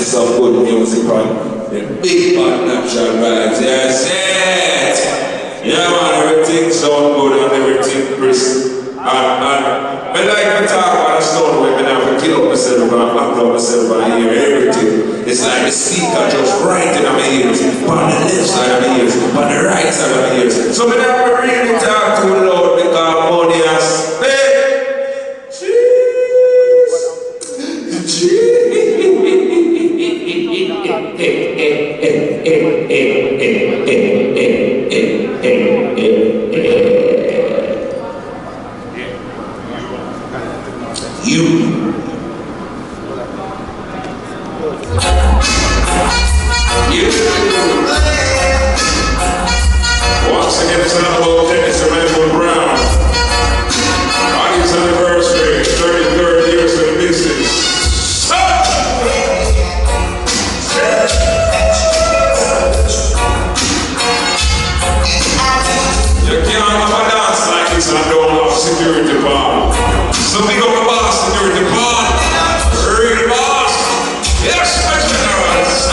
some good music on the big bad natural vibes. Yes, yes. Yeah, man, everything sound good and everything crisp. And I like to talk about the stone where I have to kill up myself and back up myself and hear everything. It's like the speaker just right in my ears, on the left side of my ears, on the right side of my ears. So I have to really talk too loud because money has Once again, it's not about tennis or Manuel Brown. Addies anniversary, 33rd years in the business. You can't have a dance like this and don't have security bar. So big up the boss, security bar. Real boss. Yes, my generals.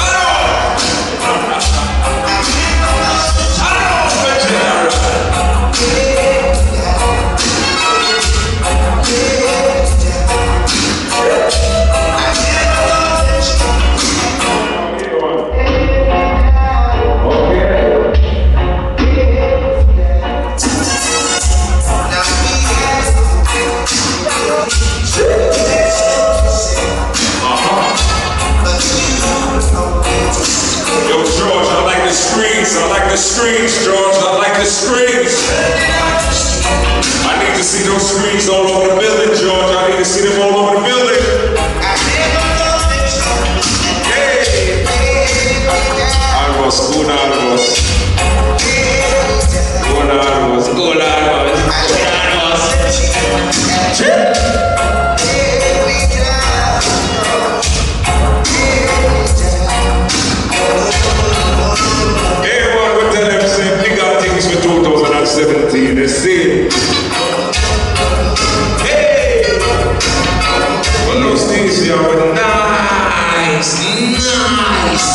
I like the screens, George. I like the screens. I need to see those screens all over the building, George. I need to see them all over the building. Hey! Almost, good almost. Good almost, good almost. Everyone would tell them, say, we got things for 2017, they see. Hey! Well, those things here were nice, nice.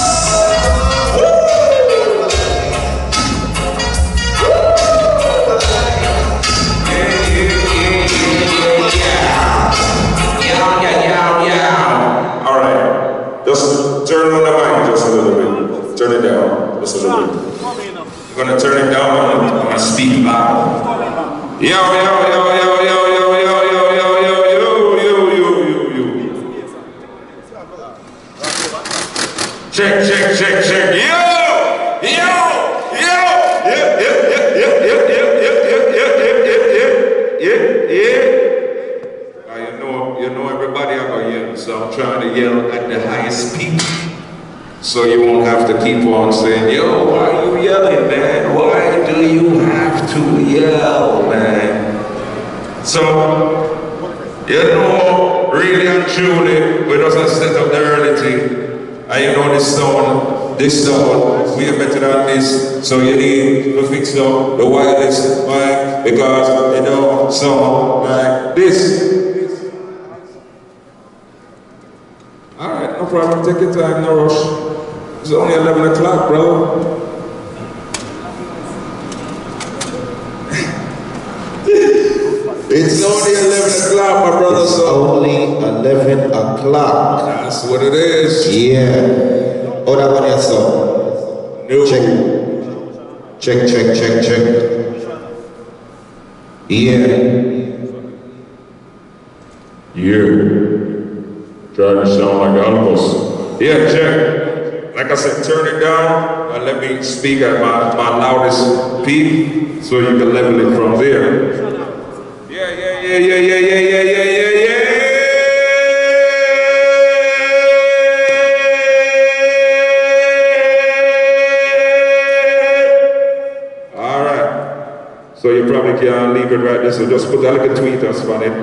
Yeah. All right, just turn on the mic just a little bit. Turn it down just a little bit. You're gonna turn it down. I'm gonna speak loud. Yo, yo, yo, yo, yo, yo, yo, yo, yo, yo, yo, yo, yo, yo. Check. Yeah. You know everybody are gonna yell, so I'm trying to yell at the highest peak. So you won't have to keep on saying, yo, why are you yelling, man? Why do you have to yell, man? So, you know, really and truly, we doesn't set up the early thing. And you know this sound, we are better than this. So you need to fix up the wireless mic because you don't sound like this. Alright, no problem, take your time, no rush. It's only 11 o'clock, bro. It's only 11 o'clock, my brother. It's only 11 o'clock. That's what it is. Yeah. Oh, that one here, so. No. Check. Yeah. Trying to sound like Alpos. Yeah, check. Like I said, turn it down and let me speak at my loudest peak so you can level it from there. Yeah. All right. So you probably can't leave it right there. So just put that like a tweet or something.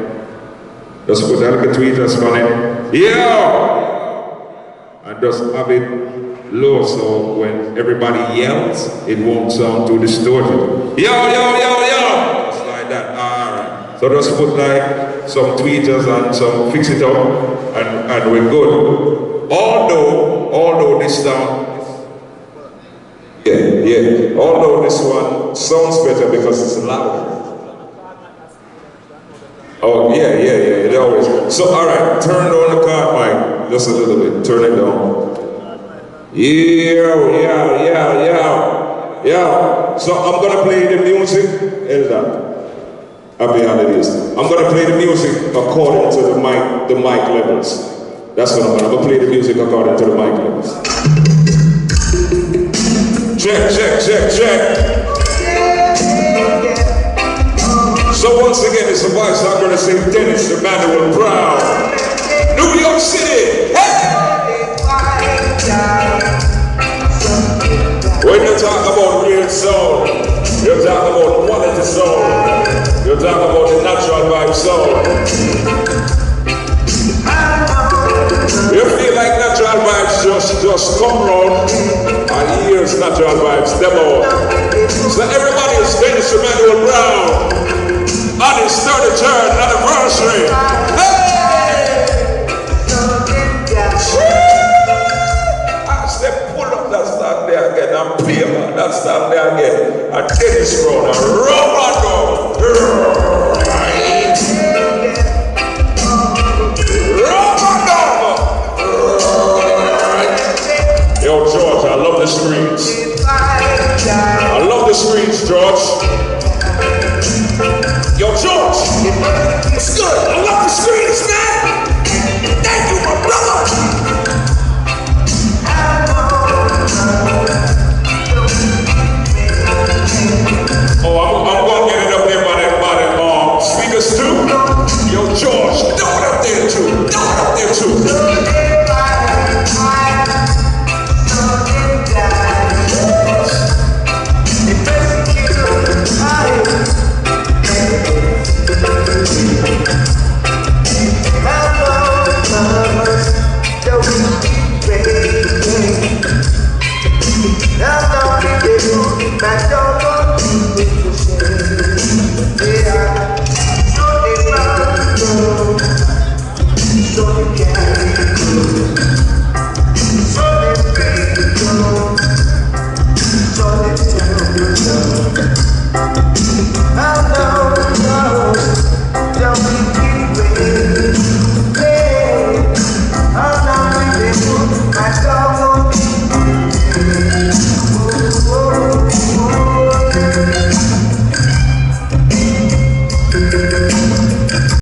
Yeah. And just have it low so when everybody yells, it won't sound too distorted. Yo. Just like that. Alright. So just put like some tweeters and some fix it up and we're good. although this sound, although this one sounds better because it's louder. Oh, yeah, it always. So, all right, turn down the card mic just a little bit. Turn it down. Yeah. So I'm gonna play the music. Happy holidays. I'm gonna play the music according to the mic levels. That's what I'm gonna play the music according to the mic levels. Check. So once again, it's a voice I'm gonna say Dennis Emmanuel Brown, New York City. Hey! When you talk about real soul, you talk about quality soul, you talk about the natural vibe soul. You feel like natural vibes just come round, and here's natural vibes demo. So everybody is Dennis Emmanuel Brown on his 33rd anniversary. Hey! I said pull up that stand there again and play that stand there again. And Dennis Brown and Romano. Yo, George, I love the screens. I love the screens, George. Yo, George, it's good. I love the screens, man. Thank you, my brother. Oh, I'm gonna get it up there by that speakers too. Yo, George, throw it up there too.